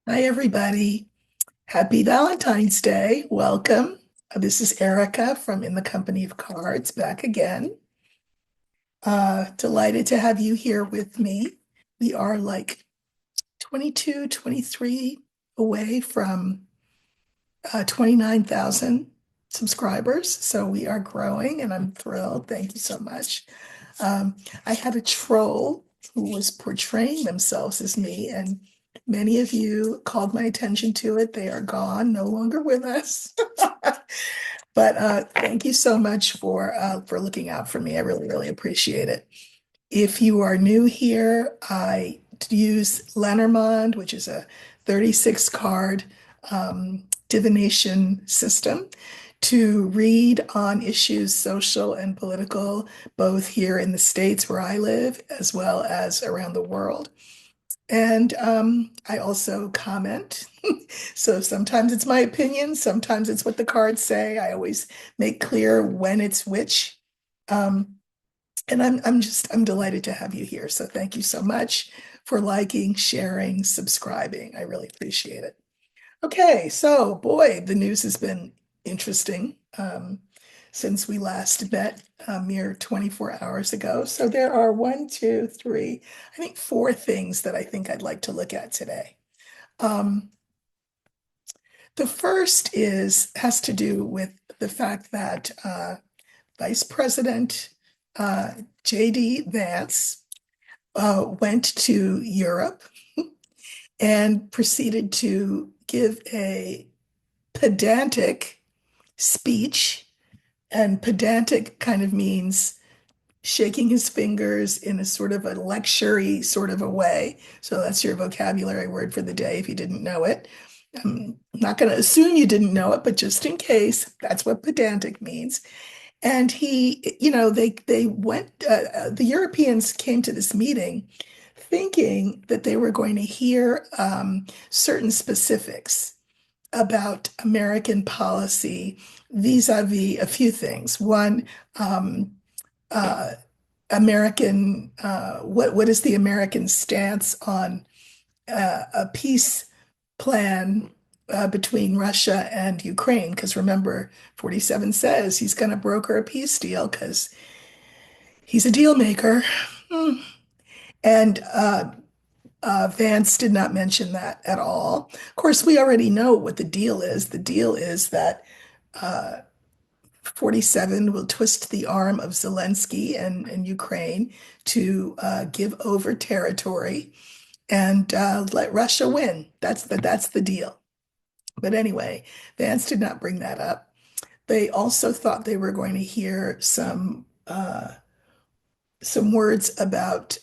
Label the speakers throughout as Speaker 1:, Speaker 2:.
Speaker 1: Hi, everybody. Happy Valentine's Day. Welcome. This is Erica from In the Company of Cards back again. Delighted to have you here with me. We are like 22, 23 away from 29,000 subscribers. So we are growing and I'm thrilled. Thank you so much. I had a troll who was portraying themselves as me, and many of you called my attention to it. They are gone, no longer with us. But thank you so much for looking out for me. I really, really appreciate it. If you are new here, I use Lenormand, which is a 36 card divination system to read on issues social and political, both here in the States where I live, as well as around the world. And I also comment. So sometimes it's my opinion, sometimes it's what the cards say. I always make clear when it's which. Um, and I'm delighted to have you here. So thank you so much for liking, sharing, subscribing. I really appreciate it. Okay, so boy, the news has been interesting since we last met a mere 24 hours ago. So there are one, two, three, I think four things that I think I'd like to look at today. Um, the first has to do with the fact that Vice President uh, J.D. Vance went to Europe and proceeded to give a pedantic speech. And pedantic kind of means shaking his fingers in a sort of a lecture-y sort of a way. So that's your vocabulary word for the day if you didn't know it. I'm not going to assume you didn't know it, but just in case, that's what pedantic means. And they went. The Europeans came to this meeting thinking that they were going to hear certain specifics about American policy vis-a-vis a few things. One, um, uh, what is the American stance on a peace plan between Russia and Ukraine? Because remember, 47 says he's going to broker a peace deal because he's a deal maker. Hmm. And Vance did not mention that at all. Of course, we already know what the deal is. The deal is that 47 will twist the arm of Zelensky and Ukraine to give over territory and let Russia win. That's the deal. But anyway, Vance did not bring that up. They also thought they were going to hear some words about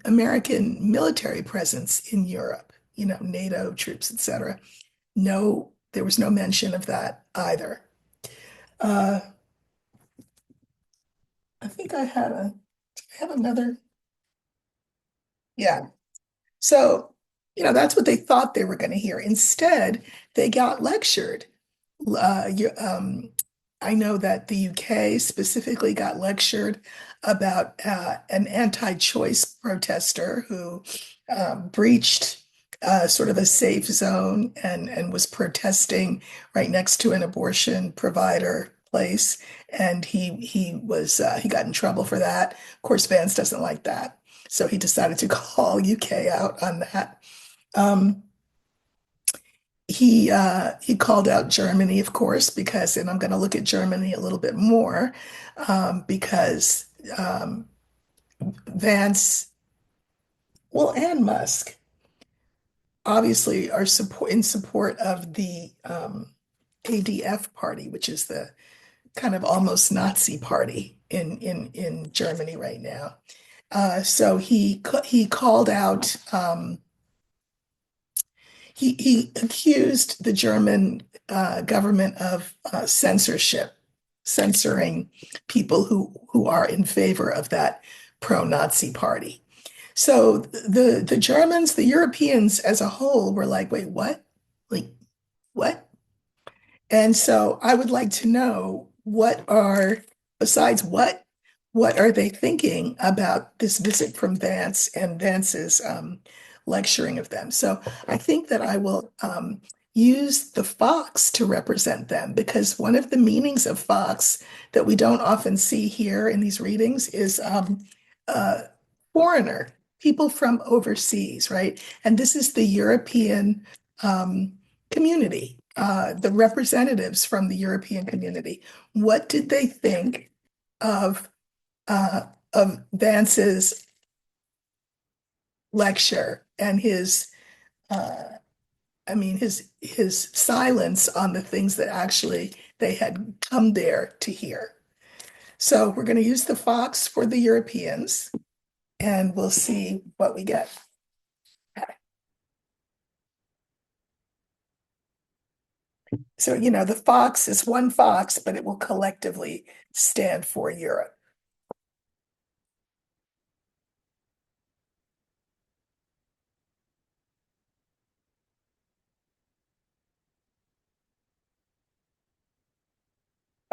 Speaker 1: American military presence in Europe, NATO troops, etc. No, there was no mention of that either. Uh, I think I have another. Yeah. So, that's what they thought they were going to hear. Instead, they got lectured. I know that the UK specifically got lectured about an anti-choice protester who breached sort of a safe zone and was protesting right next to an abortion provider place, and he got in trouble for that. Of course, Vance doesn't like that, so he decided to call UK out on that. Um, he called out Germany, of course, because, and I'm going to look at Germany a little bit more, because Vance, well, and Musk obviously are in support of the ADF party, which is the kind of almost Nazi party in Germany right now. So he called out. He accused the German government of censorship, censoring people who are in favor of that pro-Nazi party. So the Germans, the Europeans as a whole were like, wait, what? Like, what? And so I would like to know besides what, what are they thinking about this visit from Vance and Vance's lecturing of them? So I think that I will use the fox to represent them because one of the meanings of fox that we don't often see here in these readings is uh, foreigner, people from overseas, right? And this is the European community, the representatives from the European community. What did they think of uh, Vance's lecture and his, uh, I mean, his silence on the things that actually they had come there to hear. So we're going to use the fox for the Europeans, and we'll see what we get. So, the fox is one fox, but it will collectively stand for Europe.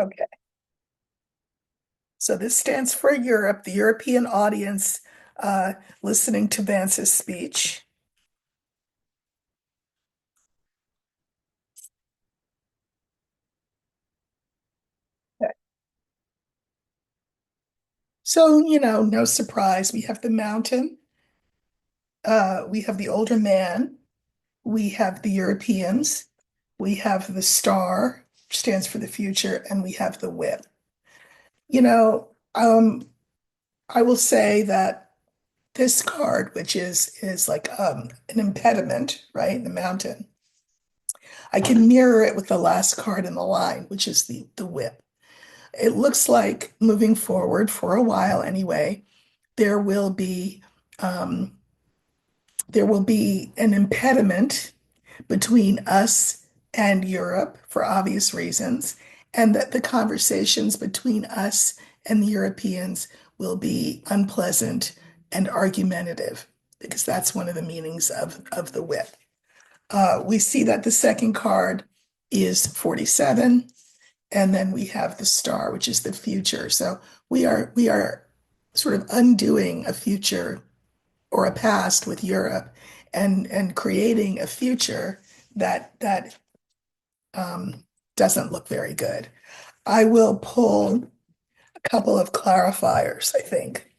Speaker 1: Okay. So this stands for Europe, the European audience uh, listening to Vance's speech. So, no surprise, we have the mountain, we have the older man, we have the Europeans, we have the star, which stands for the future, and we have the whip. You know, I will say that this card, which is like an impediment, right? The mountain. I can mirror it with the last card in the line, which is the whip. It looks like moving forward for a while anyway, there will be um, there will be an impediment between us and Europe for obvious reasons, and that the conversations between us and the Europeans will be unpleasant and argumentative, because that's one of the meanings of the whip. We see that the second card is 47, and then we have the star, which is the future. So we are sort of undoing a future or a past with Europe and creating a future that doesn't look very good. I will pull a couple of clarifiers, I think.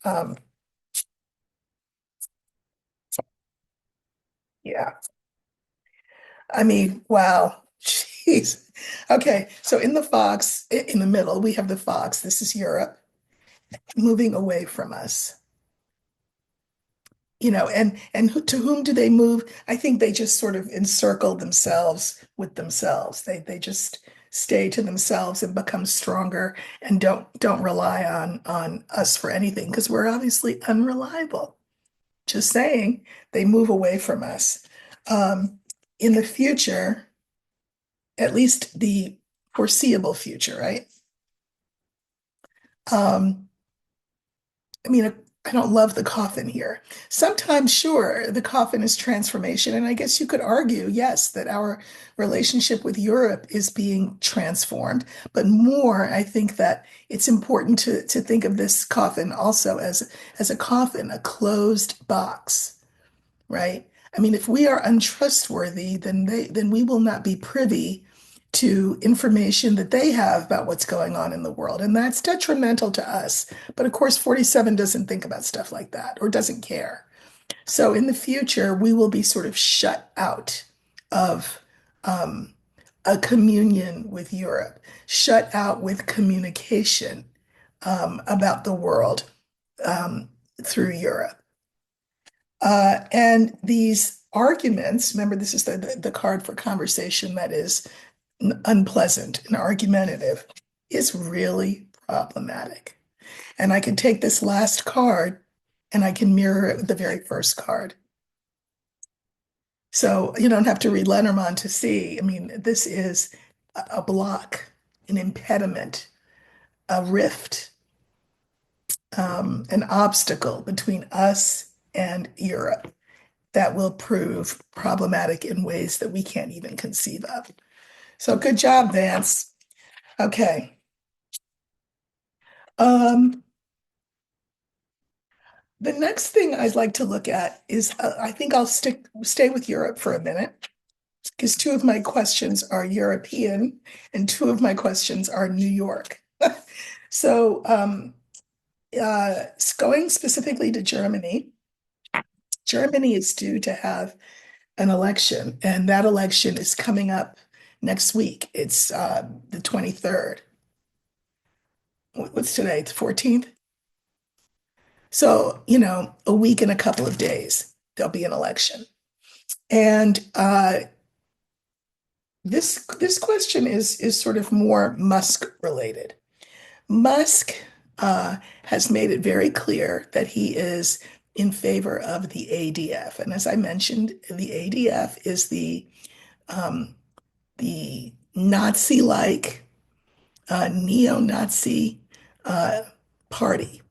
Speaker 1: Yeah. I mean, wow. Jeez. Okay. So in the fox, in the middle, we have the fox. This is Europe moving away from us. To whom do they move? I think they just sort of encircle themselves with themselves. They just stay to themselves and become stronger and don't rely on us for anything because we're obviously unreliable. Just saying, they move away from us. In the future, at least the foreseeable future, right? Um, I mean, I don't love the coffin here. Sometimes, sure, the coffin is transformation. And I guess you could argue, yes, that our relationship with Europe is being transformed. But more, I think that it's important to think of this coffin also as a coffin, a closed box, right? I mean, if we are untrustworthy, then we will not be privy to information that they have about what's going on in the world. And that's detrimental to us. But of course, 47 doesn't think about stuff like that or doesn't care. So in the future, we will be sort of shut out of um, a communion with Europe, shut out with communication about the world um, through Europe. And these arguments, remember, this is the card for conversation that is unpleasant and argumentative, is really problematic. And I can take this last card and I can mirror it with the very first card. So you don't have to read Lenormand to see. I mean, this is a block, an impediment, a rift, an obstacle between us and Europe that will prove problematic in ways that we can't even conceive of. So good job, Vance. Okay. Um, The next thing I'd like to look at is I think I'll stay with Europe for a minute because two of my questions are European and two of my questions are New York. So, going specifically to Germany, Germany is due to have an election, and that election is coming up next week. It's the 23rd. What's today? The 14th? So, a week and a couple of days, there'll be an election. And this question is sort of more Musk related. Musk has made it very clear that he is in favor of the ADF. And as I mentioned, the ADF is um, the Nazi-like neo-Nazi uh, party.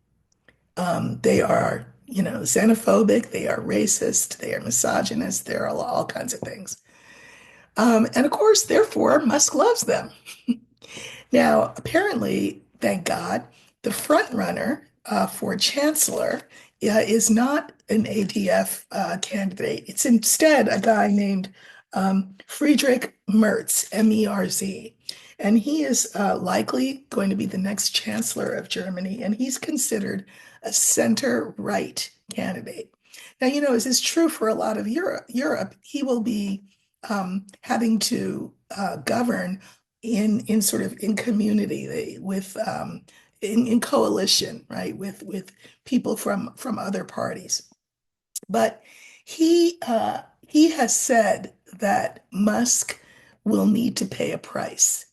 Speaker 1: They are, xenophobic, they are racist, they are misogynist, they're all kinds of things. And of course, therefore, Musk loves them. Now, apparently, thank God, the front runner for chancellor is not an ADF candidate. It's instead a guy named Friedrich Merz, M-E-R-Z. And he is likely going to be the next chancellor of Germany, and he's considered a center-right candidate. Now, is this true for a lot of Europe, he will be having to govern in sort of in community with in coalition, right, with people from other parties. But he has said that Musk will need to pay a price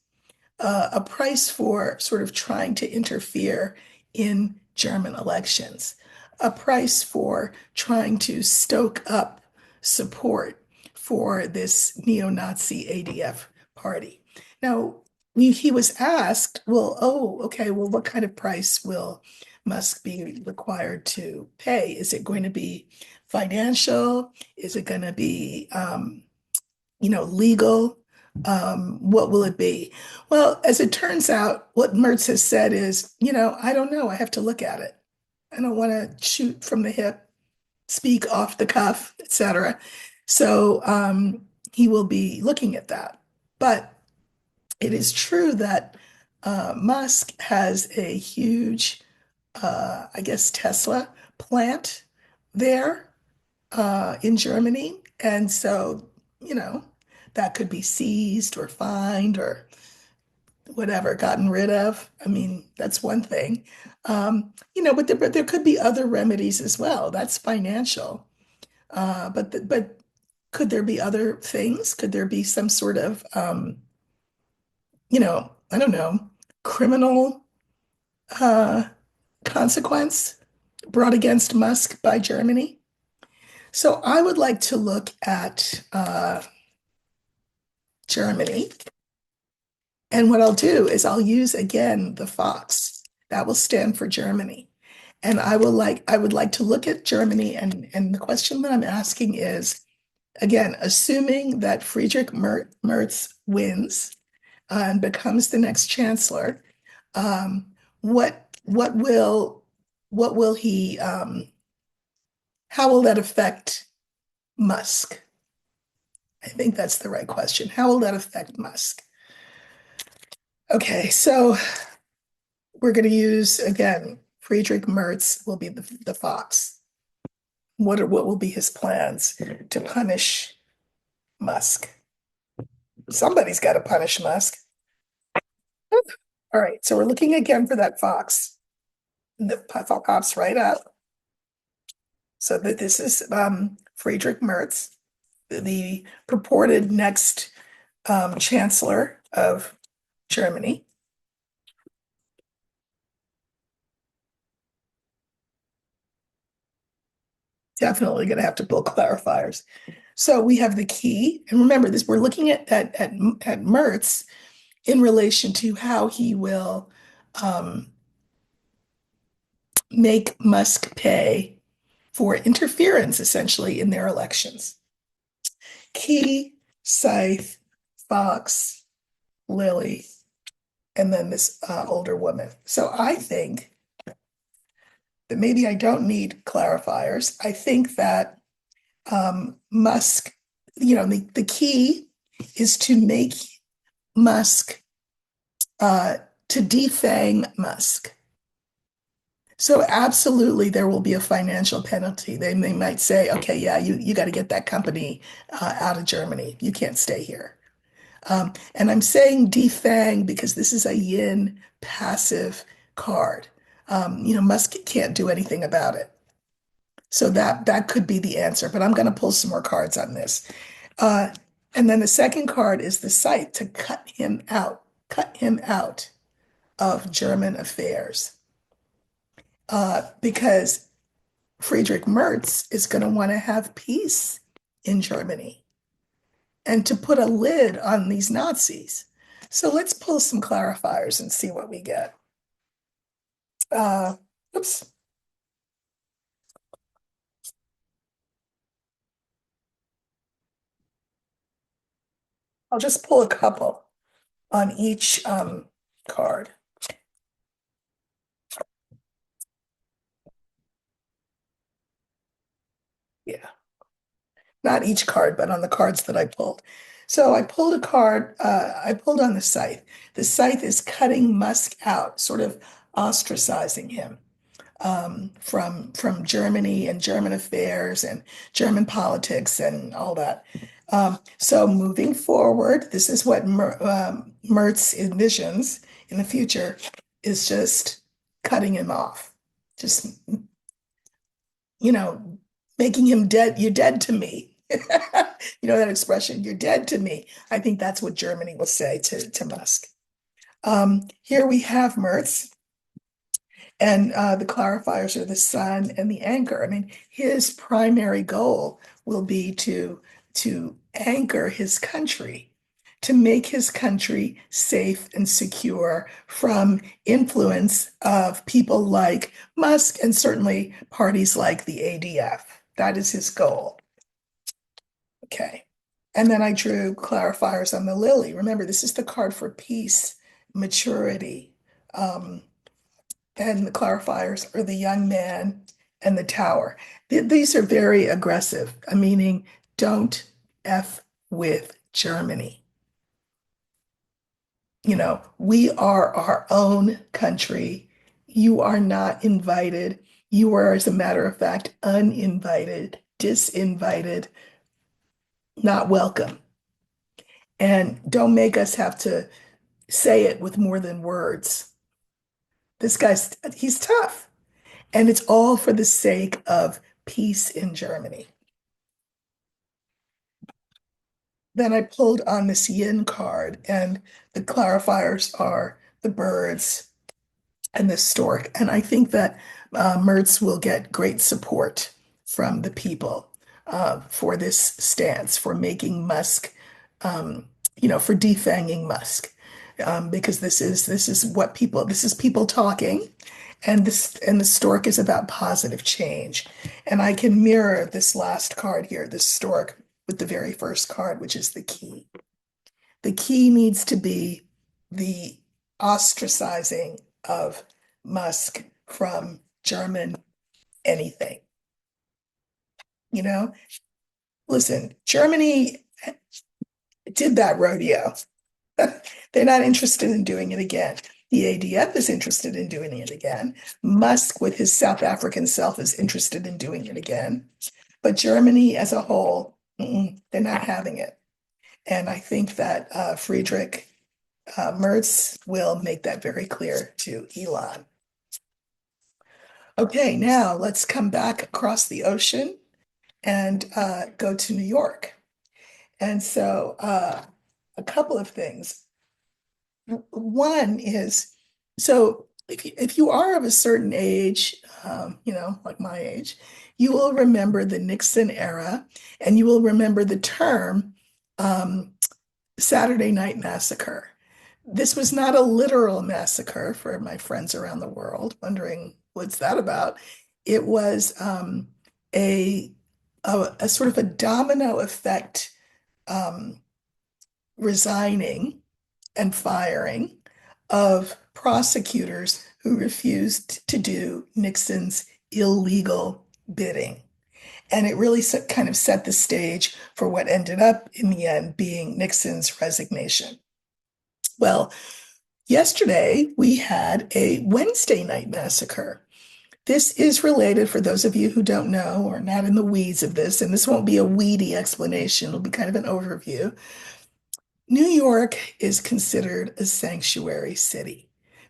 Speaker 1: for sort of trying to interfere in German elections, a price for trying to stoke up support for this neo-Nazi ADF party. Now, he was asked, well, oh, okay, well, what kind of price will Musk be required to pay? Is it going to be financial? Is it going to be, legal? What will it be? Well, as it turns out, what Mertz has said is, I don't know. I have to look at it. I don't want to shoot from the hip, speak off the cuff, etc. So he will be looking at that. But it is true that Musk has a huge, I guess, Tesla plant there in Germany. And so, you know, that could be seized or fined or whatever, gotten rid of. I mean, that's one thing. But there could be other remedies as well. That's financial. But could there be other things? Could there be some sort of, I don't know, criminal uh, consequence brought against Musk by Germany? So I would like to look at Germany. And what I'll do is I'll use again the Fox. That will stand for Germany. And I would like to look at Germany and the question that I'm asking is, again, assuming that Friedrich Merz wins and becomes the next chancellor, um, what will he how will that affect Musk? I think that's the right question. How will that affect Musk? Okay, so we're going to use again, Friedrich Merz will be the fox. What will be his plans to punish Musk? Somebody's got to punish Musk. All right, so we're looking again for that fox. The pops right up. So that this is Friedrich Merz, the purported next chancellor of Germany. Definitely going to have to pull clarifiers. So we have the key, and remember this, we're looking at Merz in relation to how he will make Musk pay for interference, essentially, in their elections. Key, Scythe, Fox, Lily, and then this older woman. So I think that maybe I don't need clarifiers. I think that Musk, the key is to make Musk, uh, to defang Musk. So absolutely, there will be a financial penalty. They might say, okay, yeah, you got to get that company out of Germany. You can't stay here. And I'm saying defang because this is a yin passive card. Musk can't do anything about it. So that could be the answer. But I'm going to pull some more cards on this. Uh, and then the second card is the site to cut him out of German affairs. Because Friedrich Merz is going to want to have peace in Germany and to put a lid on these Nazis. So let's pull some clarifiers and see what we get. Uh, oops. I'll just pull a couple on each card. Yeah, not each card, but on the cards that I pulled. So I pulled a card, I pulled on the scythe. The scythe is cutting Musk out, sort of ostracizing him. From Germany and German affairs and German politics and all that. So moving forward, this is what Merz envisions in the future is just cutting him off, just making him dead. You're dead to me. You know that expression, you're dead to me. I think that's what Germany will say to Musk. Here we have Merz. And the clarifiers are the sun and the anchor. I mean, his primary goal will be to anchor his country, to make his country safe and secure from influence of people like Musk and certainly parties like the ADF. That is his goal. Okay. And then I drew clarifiers on the lily. Remember, this is the card for peace, maturity. Um, and the clarifiers are the young man and the tower. These are very aggressive, meaning don't F with Germany. We are our own country. You are not invited. You are, as a matter of fact, uninvited, disinvited, not welcome. And don't make us have to say it with more than words. He's tough. And it's all for the sake of peace in Germany. Then I pulled on this yin card, and the clarifiers are the birds and the stork. And I think that Merz will get great support from the people for this stance, for making Musk, for defanging Musk, because this is people talking, and the stork is about positive change. And I can mirror this last card here, this stork, with the very first card, which is the key. The key needs to be the ostracizing of Musk from German anything. You know, listen, Germany did that rodeo. They're not interested in doing it again. The ADF is interested in doing it again. Musk, with his South African self, is interested in doing it again. But Germany as a whole, they're not having it. And I think that Friedrich Merz will make that very clear to Elon. Okay, now let's come back across the ocean and go to New York. And so a couple of things. One is, so if you are of a certain age, like my age, you will remember the Nixon era, and you will remember the term Saturday Night Massacre. This was not a literal massacre for my friends around the world, wondering what's that about. It was a, a sort of a domino effect, um, resigning and firing of prosecutors who refused to do Nixon's illegal bidding. And it really kind of set the stage for what ended up in the end being Nixon's resignation. Well, yesterday we had a Wednesday night massacre. This is related for those of you who don't know or not in the weeds of this, and this won't be a weedy explanation, it'll be kind of an overview. New York is considered a sanctuary city,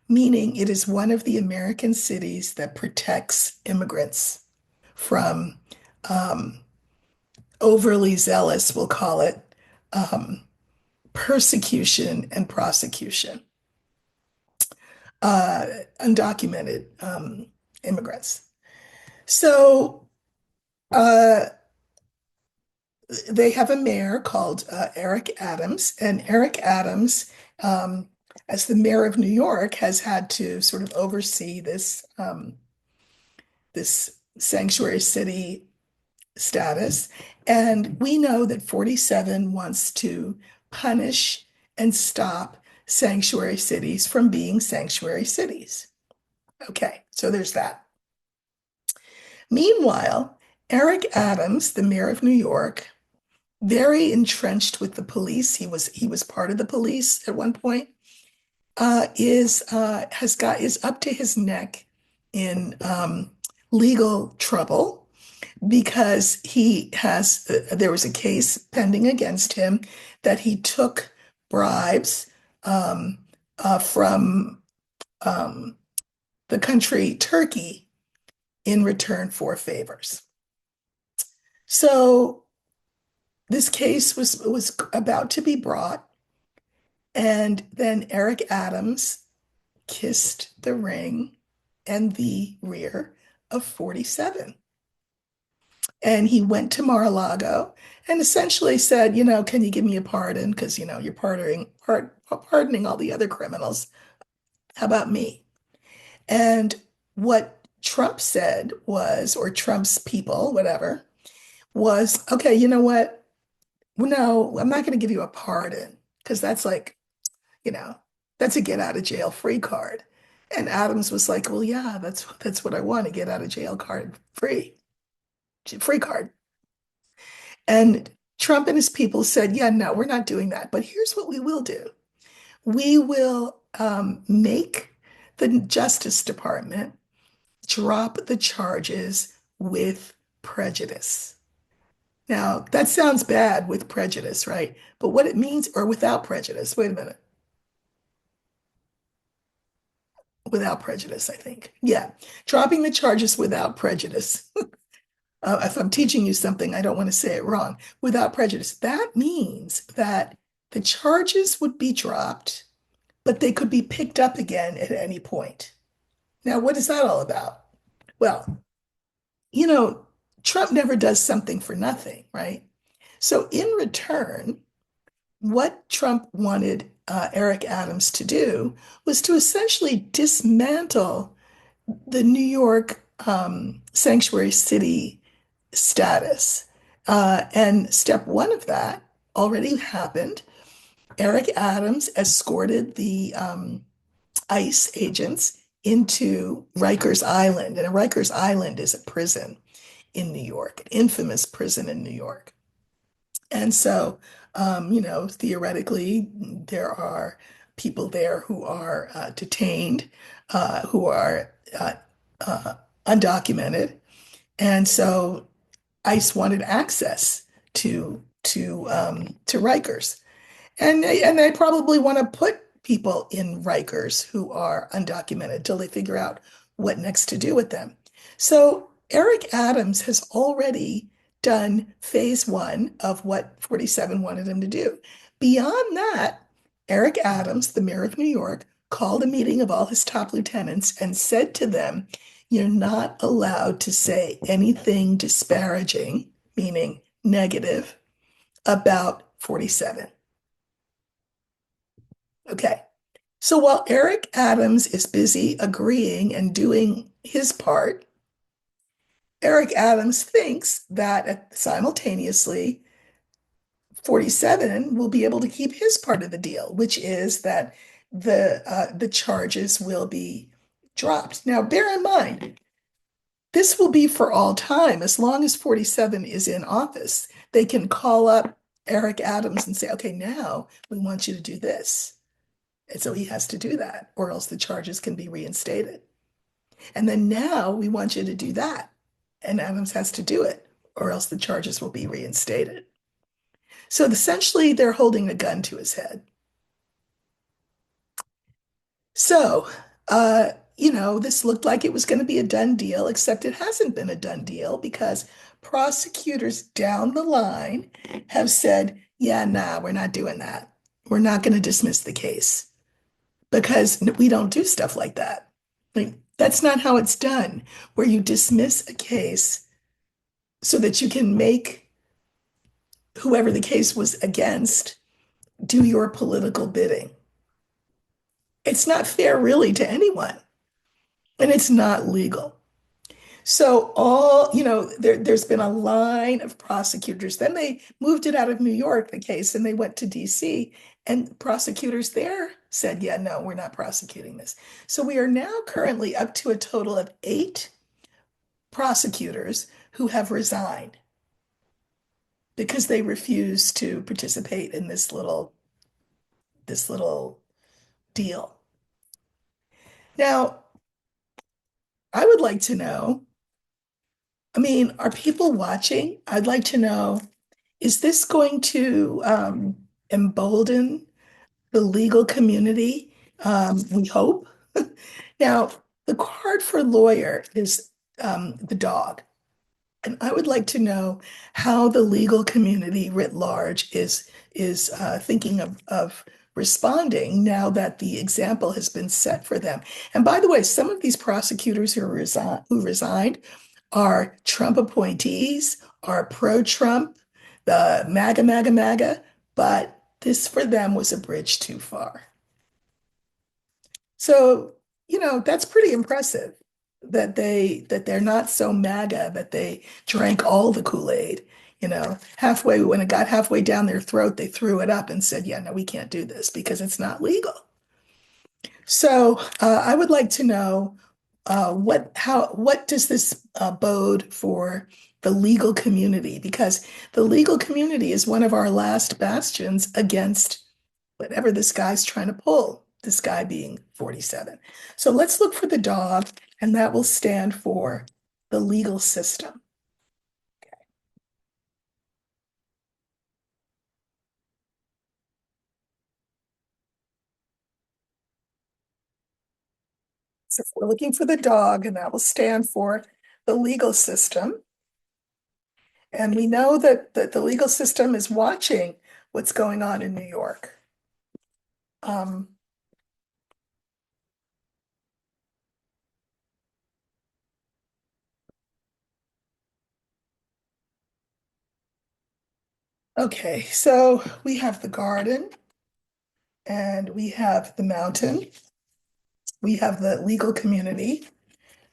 Speaker 1: meaning it is one of the American cities that protects immigrants from um, overly zealous, we'll call it, um, persecution and prosecution, uh, undocumented immigrants. So uh, they have a mayor called Eric Adams, and Eric Adams, um, as the mayor of New York, has had to sort of oversee this sanctuary city status. And we know that 47 wants to punish and stop sanctuary cities from being sanctuary cities. Okay, so there's that. Meanwhile, Eric Adams, the mayor of New York, very entrenched with the police. He was part of the police at one point. Is up to his neck in legal trouble because there was a case pending against him that he took bribes um, from um, the country Turkey in return for favors. So this case was about to be brought, and then Eric Adams kissed the ring and the rear of 47. And he went to Mar-a-Lago and essentially said, can you give me a pardon? Because, you're pardoning all the other criminals. How about me? And what Trump said was, or Trump's people, whatever, was, okay, you know what? No, I'm not going to give you a pardon because that's like, you know, that's a get out of jail free card. And Adams was like, well, yeah, that's what I want, to get out of jail card free card. And Trump and his people said, yeah, no, we're not doing that. But here's what we will do. We will make the Justice Department drop the charges with prejudice. Now, that sounds bad, with prejudice, right? But what it means, or without prejudice, wait a minute, without prejudice, I think. Yeah, dropping the charges without prejudice. If I'm teaching you something, I don't want to say it wrong. Without prejudice. That means that the charges would be dropped, but they could be picked up again at any point. Now, what is that all about? Well, you know, Trump never does something for nothing, right? So, in return, what Trump wanted Eric Adams to do was to essentially dismantle the New York sanctuary city status. And step one of that already happened. Eric Adams escorted the ICE agents into Rikers Island. And Rikers Island is a prison in New York, an infamous prison in New York. And so, theoretically, there are people there who are detained, who are uh, undocumented. And so ICE wanted access to Rikers. And they probably want to put people in Rikers who are undocumented till they figure out what next to do with them. So Eric Adams has already done phase one of what 47 wanted him to do. Beyond that, Eric Adams, the mayor of New York, called a meeting of all his top lieutenants and said to them, you're not allowed to say anything disparaging, meaning negative, about 47. Okay. So while Eric Adams is busy agreeing and doing his part, Eric Adams thinks that simultaneously 47 will be able to keep his part of the deal, which is that the charges will be dropped. Now, bear in mind, this will be for all time. As long as 47 is in office, they can call up Eric Adams and say, okay, now we want you to do this. And so he has to do that, or else the charges can be reinstated. And then now we want you to do that. And Adams has to do it, or else the charges will be reinstated. So essentially, they're holding a gun to his head. So, this looked like it was going to be a done deal, except it hasn't been a done deal because prosecutors down the line have said, yeah, nah, we're not doing that. We're not going to dismiss the case because we don't do stuff like that. Like, that's not how it's done, where you dismiss a case so that you can make whoever the case was against do your political bidding. It's not fair, really, to anyone, and it's not legal. So there's been a line of prosecutors. Then they moved it out of New York, the case, and they went to DC, and prosecutors there said, yeah, no, we're not prosecuting this. So we are now currently up to a total of 8 prosecutors who have resigned because they refuse to participate in this little deal. Now, I would like to know, I mean, are people watching? I'd like to know, is this going to embolden the legal community? We hope. Now, the card for lawyer is the dog. And I would like to know how the legal community writ large is thinking of responding now that the example has been set for them. And by the way, some of these prosecutors who resigned are Trump appointees, are pro-Trump, the MAGA, MAGA, MAGA, but this for them was a bridge too far. So, that's pretty impressive that they're not so MAGA that they drank all the Kool-Aid. Halfway when it got halfway down their throat, they threw it up and said, "Yeah, no, we can't do this because it's not legal." So, I would like to know what does this bode for the legal community? Because the legal community is one of our last bastions against whatever this guy's trying to pull, this guy being 47. So let's look for the dog, and that will stand for the legal system. So if we're looking for the dog, and that will stand for the legal system. And we know that the legal system is watching what's going on in New York. Um, okay, so we have the garden, and we have the mountain, we have the legal community,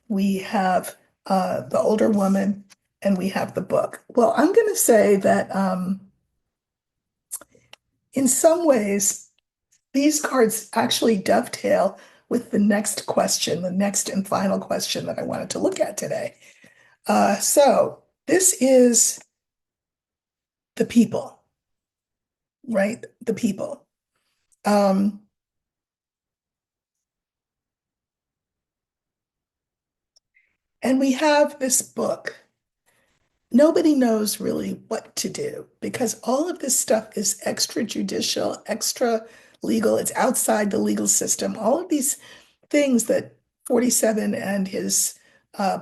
Speaker 1: we have the older woman, and we have the book. Well, I'm going to say that in some ways, these cards actually dovetail with the next question, the next and final question that I wanted to look at today. So this is the people, right? The people. Um, and we have this book. Nobody knows really what to do because all of this stuff is extrajudicial, extra legal. It's outside the legal system. All of these things that 47 and his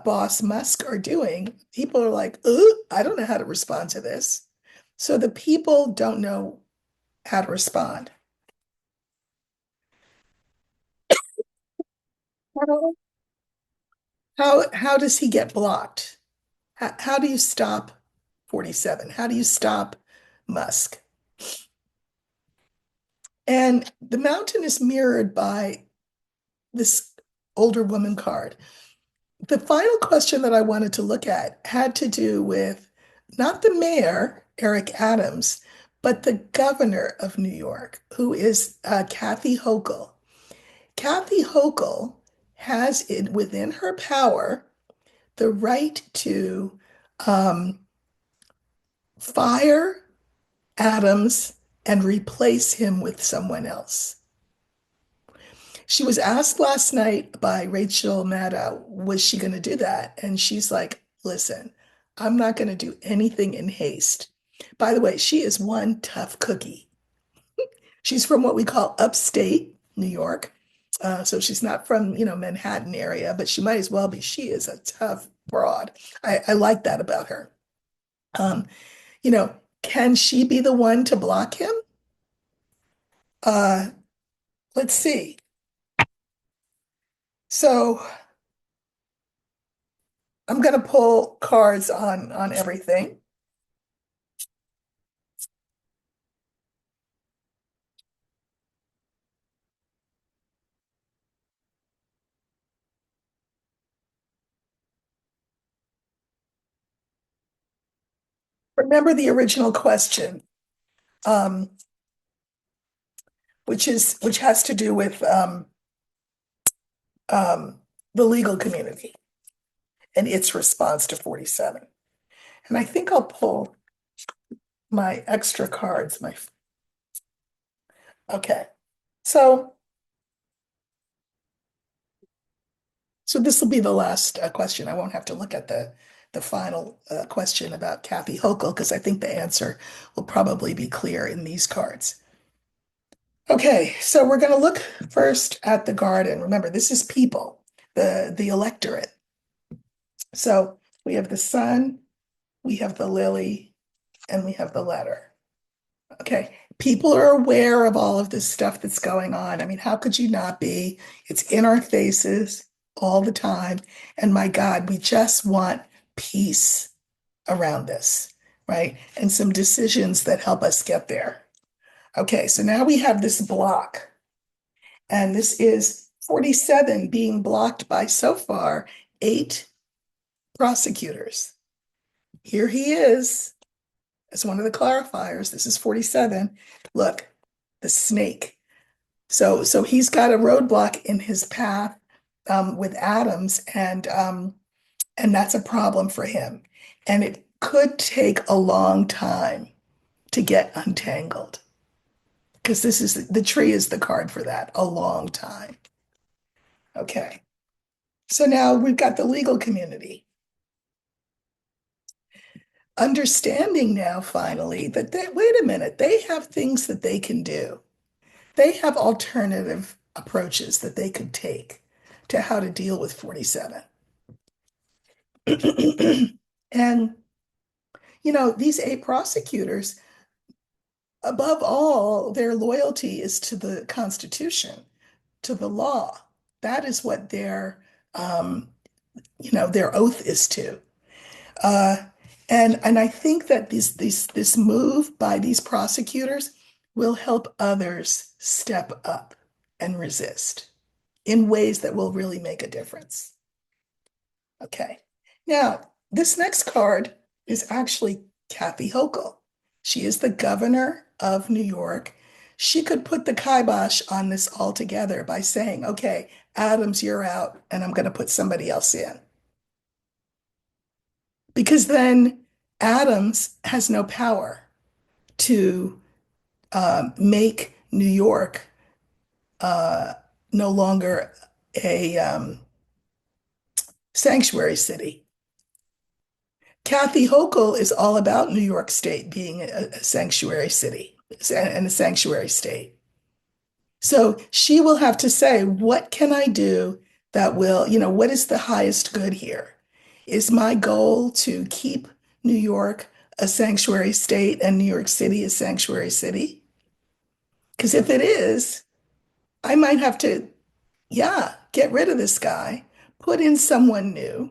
Speaker 1: boss Musk are doing, people are like, I don't know how to respond to this. So the people don't know how to respond. How does he get blocked? How do you stop 47? How do you stop Musk? And the mountain is mirrored by this older woman card. The final question that I wanted to look at had to do with not the mayor, Eric Adams, but the governor of New York, who is Kathy Hochul. Kathy Hochul has it within her power the right to um, fire Adams and replace him with someone else. She was asked last night by Rachel Maddow, was she going to do that? And she's like, listen, I'm not going to do anything in haste. By the way, she is one tough cookie. She's from what we call upstate New York. So she's not from, Manhattan area, but she might as well be. She is a tough broad. I like that about her. Um, you know, can she be the one to block him? Uh, let's see. So I'm going to pull cards on everything. Remember the original question, um, which has to do with um, the legal community and its response to 47. And I think I'll pull my extra cards. Okay. So so this will be the last question. I won't have to look at the final question about Kathy Hochul because I think the answer will probably be clear in these cards. Okay, so we're going to look first at the garden. Remember, this is people, the electorate. So we have the sun, we have the lily, and we have the letter. Okay, people are aware of all of this stuff that's going on. I mean, how could you not be? It's in our faces all the time. And my God, we just want peace around this, right? And some decisions that help us get there. Okay, so now we have this block, and this is 47 being blocked by so far 8 prosecutors. Here he is as one of the clarifiers. This is 47. Look, the snake. So he's got a roadblock in his path with Adams, and that's a problem for him. And it could take a long time to get untangled because this is the tree is the card for that, a long time. Okay. So now we've got the legal community. Understanding now finally that wait a minute, they have things that they can do. They have alternative approaches that they could take to how to deal with 47. And, these 8 prosecutors, above all, their loyalty is to the Constitution, to the law. That is what um, their oath is to. Uh, and I think that this move by these prosecutors will help others step up and resist in ways that will really make a difference. Okay. Now, this next card is actually Kathy Hochul. She is the governor of New York. She could put the kibosh on this altogether by saying, okay, Adams, you're out, and I'm going to put somebody else in. Because then Adams has no power to make New York uh, no longer a sanctuary city. Kathy Hochul is all about New York State being a sanctuary city and a sanctuary state. So she will have to say, what can I do that will, what is the highest good here? Is my goal to keep New York a sanctuary state and New York City a sanctuary city? Because if it is, I might have to, yeah, get rid of this guy, put in someone new.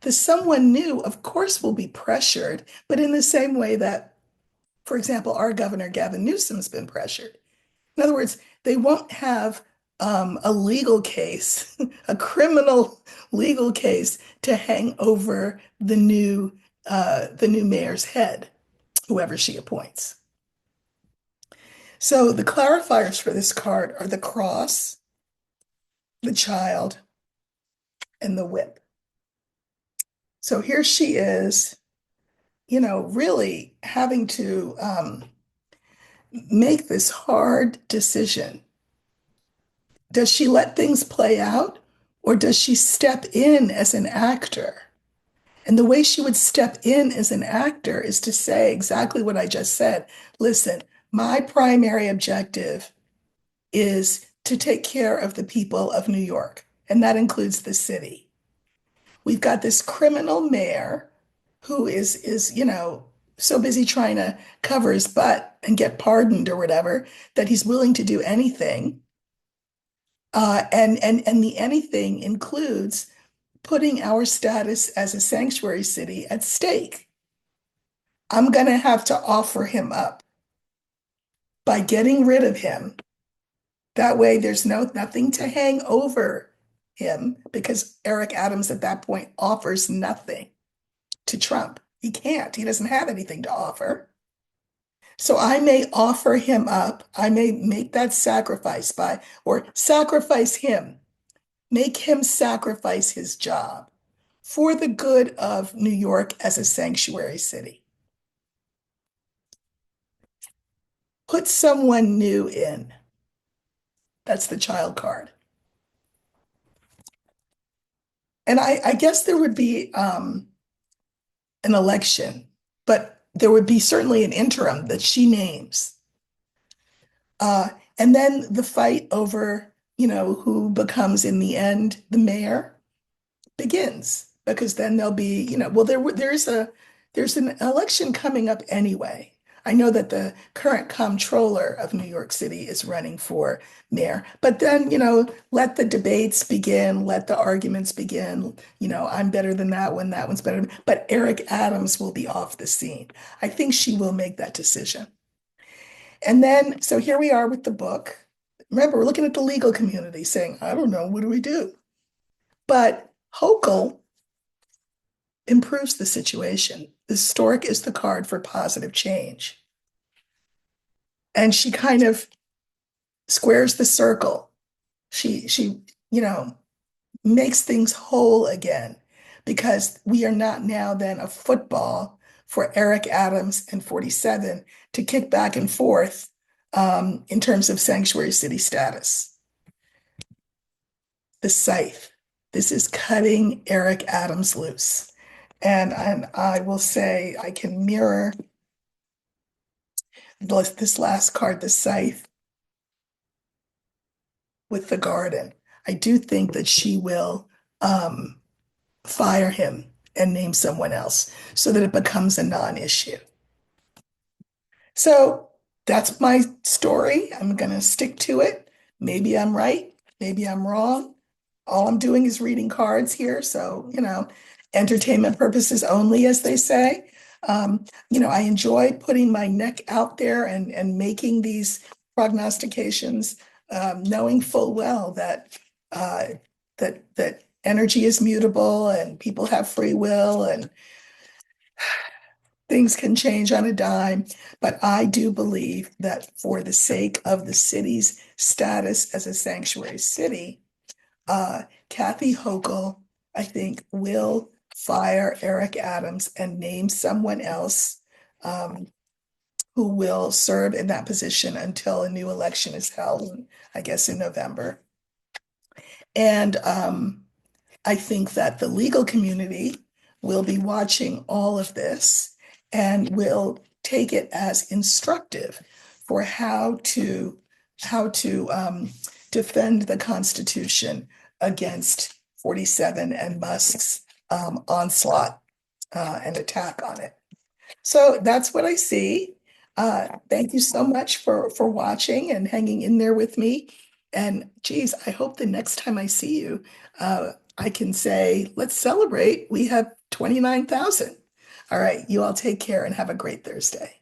Speaker 1: The someone new, of course, will be pressured, but in the same way that, for example, our governor, Gavin Newsom's been pressured. In other words, they won't have a legal case, a criminal legal case to hang over the new mayor's head, whoever she appoints. So the clarifiers for this card are the cross, the child, and the whip. So here she is, you know, really having to make this hard decision. Does she let things play out or does she step in as an actor? And the way she would step in as an actor is to say exactly what I just said. Listen, my primary objective is to take care of the people of New York, and that includes the city. We've got this criminal mayor who is, you know, so busy trying to cover his butt and get pardoned or whatever that he's willing to do anything. And the anything includes putting our status as a sanctuary city at stake. I'm going to have to offer him up by getting rid of him. That way, there's nothing to hang over him because Eric Adams at that point offers nothing to Trump. He can't. He doesn't have anything to offer. So I may offer him up. I may make that sacrifice or sacrifice him, make him sacrifice his job for the good of New York as a sanctuary city. Put someone new in. That's the child card. And I guess there would be an election, but there would be certainly an interim that she names. Uh, and then the fight over, you know, who becomes in the end the mayor begins because then there'll be, you know, well, there's an election coming up anyway. I know that the current comptroller of New York City is running for mayor, but then, you know, let the debates begin, let the arguments begin. You know, I'm better than that one, that one's better. But Eric Adams will be off the scene. I think she will make that decision. And then, so here we are with the book. Remember, we're looking at the legal community saying, I don't know, what do we do? But Hochul improves the situation. The stork is the card for positive change. And she kind of squares the circle. She, you know, makes things whole again because we are not now then a football for Eric Adams and 47 to kick back and forth in terms of sanctuary city status. The scythe. This is cutting Eric Adams loose. And I will say I can mirror this last card, the scythe, with the garden. I do think that she will fire him and name someone else so that it becomes a non-issue. So that's my story. I'm going to stick to it. Maybe I'm right. Maybe I'm wrong. All I'm doing is reading cards here. So, you know, entertainment purposes only, as they say. You know, I enjoy putting my neck out there and making these prognostications, knowing full well that that energy is mutable and people have free will and things can change on a dime. But I do believe that for the sake of the city's status as a sanctuary city, Kathy Hochul, I think, will fire Eric Adams and name someone else who will serve in that position until a new election is held, I guess in November. And I think that the legal community will be watching all of this and will take it as instructive for how to defend the Constitution against 47 and Musk's onslaught and attack on it. So that's what I see. Thank you so much for watching and hanging in there with me. And geez, I hope the next time I see you, I can say, let's celebrate. We have 29,000. All right, you all take care and have a great Thursday.